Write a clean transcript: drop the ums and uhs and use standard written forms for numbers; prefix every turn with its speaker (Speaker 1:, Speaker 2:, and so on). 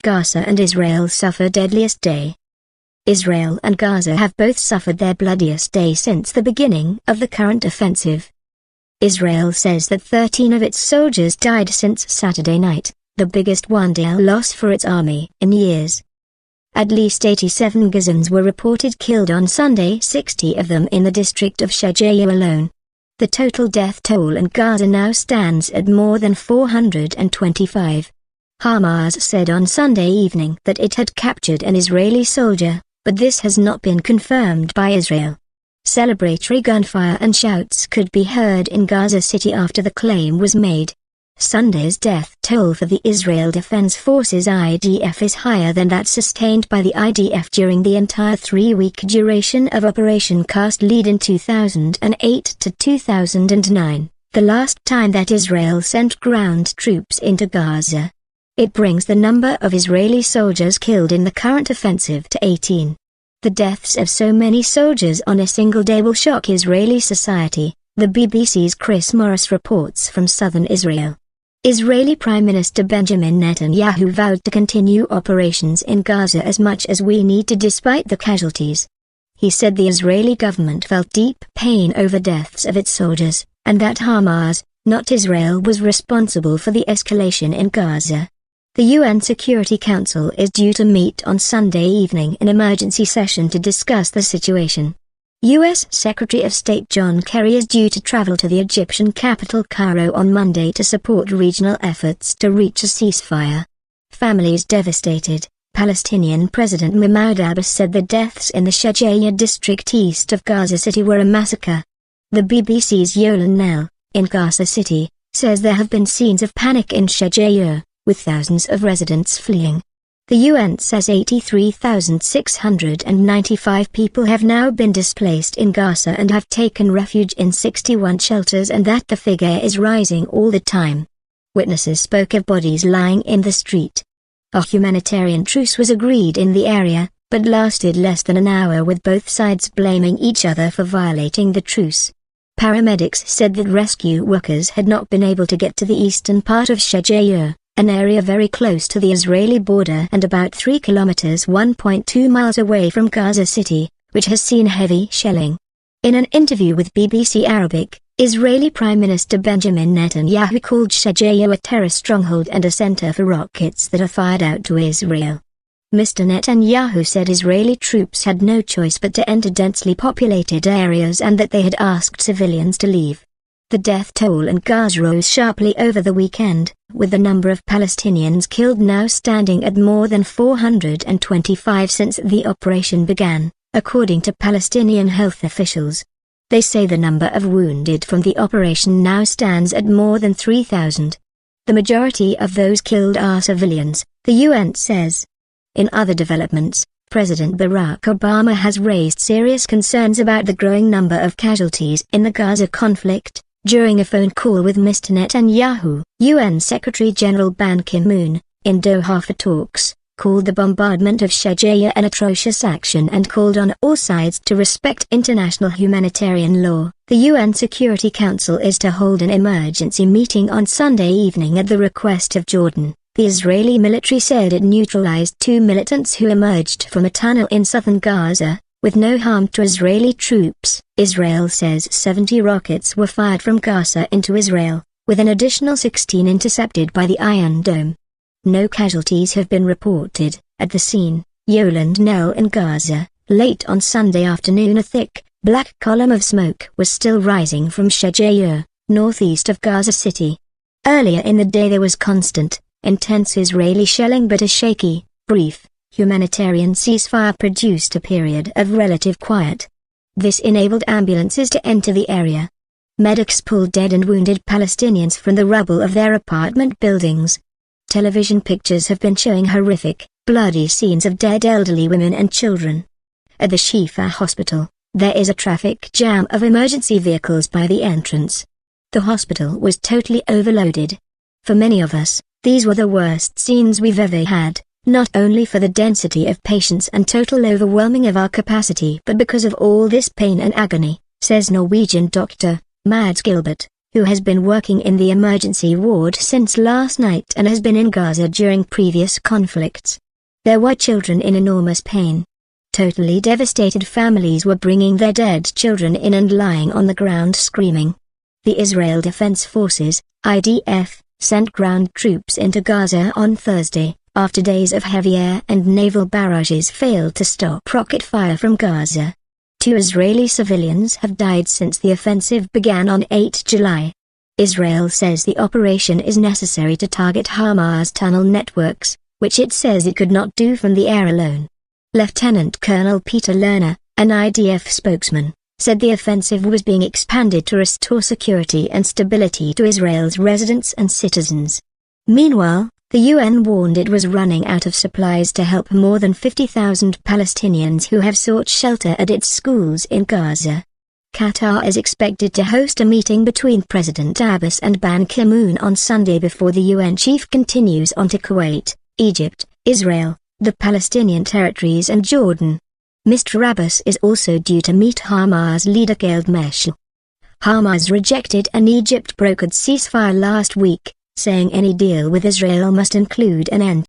Speaker 1: Gaza and Israel suffer deadliest day. Israel and Gaza have both suffered their bloodiest day since the beginning of the current offensive. Israel says that 13 of its soldiers died since Saturday night, the biggest one-day loss for its army in years. At least 87 Gazans were reported killed on Sunday, 60 of them in the district of Shajaya alone. The total death toll in Gaza now stands at more than 425. Hamas said on Sunday evening that it had captured an Israeli soldier, but this has not been confirmed by Israel. Celebratory gunfire and shouts could be heard in Gaza City after the claim was made. Sunday's death toll for the Israel Defense Forces IDF is higher than that sustained by the IDF during the entire 3-week duration of Operation Cast Lead in 2008 to 2009, the last time that Israel sent ground troops into Gaza. It brings the number of Israeli soldiers killed in the current offensive to 18. The deaths of so many soldiers on a single day will shock Israeli society, the BBC's Chris Morris reports from southern Israel. Israeli Prime Minister Benjamin Netanyahu vowed to continue operations in Gaza as much as we need to despite the casualties. He said the Israeli government felt deep pain over deaths of its soldiers, and that Hamas, not Israel, was responsible for the escalation in Gaza. The UN Security Council is due to meet on Sunday evening in emergency session to discuss the situation. U.S. Secretary of State John Kerry is due to travel to the Egyptian capital Cairo on Monday to support regional efforts to reach a ceasefire. Families devastated. Palestinian President Mahmoud Abbas said the deaths in the Shajaya district east of Gaza City were a massacre. The BBC's Yolan Nell, in Gaza City, says there have been scenes of panic in Shajaya, with thousands of residents fleeing. The UN says 83,695 people have now been displaced in Gaza and have taken refuge in 61 shelters, and that the figure is rising all the time. Witnesses spoke of bodies lying in the street. A humanitarian truce was agreed in the area, but lasted less than an hour, with both sides blaming each other for violating the truce. Paramedics said that rescue workers had not been able to get to the eastern part of Shajaya, an area very close to the Israeli border and about 3 kilometers (1.2 miles) away from Gaza City, which has seen heavy shelling. In an interview with BBC Arabic, Israeli Prime Minister Benjamin Netanyahu called Shajaya a terror stronghold and a center for rockets that are fired out to Israel. Mr. Netanyahu said Israeli troops had no choice but to enter densely populated areas and that they had asked civilians to leave. The death toll in Gaza rose sharply over the weekend, with the number of Palestinians killed now standing at more than 425 since the operation began, according to Palestinian health officials. They say the number of wounded from the operation now stands at more than 3,000. The majority of those killed are civilians, the UN says. In other developments, President Barack Obama has raised serious concerns about the growing number of casualties in the Gaza conflict. During a phone call with Mr. Netanyahu, UN Secretary-General Ban Ki-moon, in Doha for talks, called the bombardment of Shajaya an atrocious action and called on all sides to respect international humanitarian law. The UN Security Council is to hold an emergency meeting on Sunday evening at the request of Jordan. The Israeli military said it neutralized 2 militants who emerged from a tunnel in southern Gaza, with no harm to Israeli troops. Israel says 70 rockets were fired from Gaza into Israel, with an additional 16 intercepted by the Iron Dome. No casualties have been reported. At the scene, Yolan Nell in Gaza, late on Sunday afternoon a thick, black column of smoke was still rising from Shajaya, northeast of Gaza City. Earlier in the day there was constant, intense Israeli shelling, but a shaky, brief, humanitarian ceasefire produced a period of relative quiet. This enabled ambulances to enter the area. Medics pulled dead and wounded Palestinians from the rubble of their apartment buildings. Television pictures have been showing horrific, bloody scenes of dead elderly women and children. At the Shifa hospital, there is a traffic jam of emergency vehicles by the entrance. The hospital was totally overloaded. For many of us, these were the worst scenes we've ever had. Not only for the density of patients and total overwhelming of our capacity, but because of all this pain and agony, says Norwegian doctor, Mads Gilbert, who has been working in the emergency ward since last night and has been in Gaza during previous conflicts. There were children in enormous pain. Totally devastated families were bringing their dead children in and lying on the ground screaming. The Israel Defense Forces, IDF, sent ground troops into Gaza on Thursday, after days of heavy air and naval barrages failed to stop rocket fire from Gaza. 2 Israeli civilians have died since the offensive began on 8 July. Israel says the operation is necessary to target Hamas tunnel networks, which it says it could not do from the air alone. Lieutenant Colonel Peter Lerner, an IDF spokesman, said the offensive was being expanded to restore security and stability to Israel's residents and citizens. Meanwhile, the UN warned it was running out of supplies to help more than 50,000 Palestinians who have sought shelter at its schools in Gaza. Qatar is expected to host a meeting between President Abbas and Ban Ki-moon on Sunday before the UN chief continues on to Kuwait, Egypt, Israel, the Palestinian territories and Jordan. Mr. Abbas is also due to meet Hamas leader Gilad Meshal. Hamas rejected an Egypt-brokered ceasefire last week, saying any deal with Israel must include an end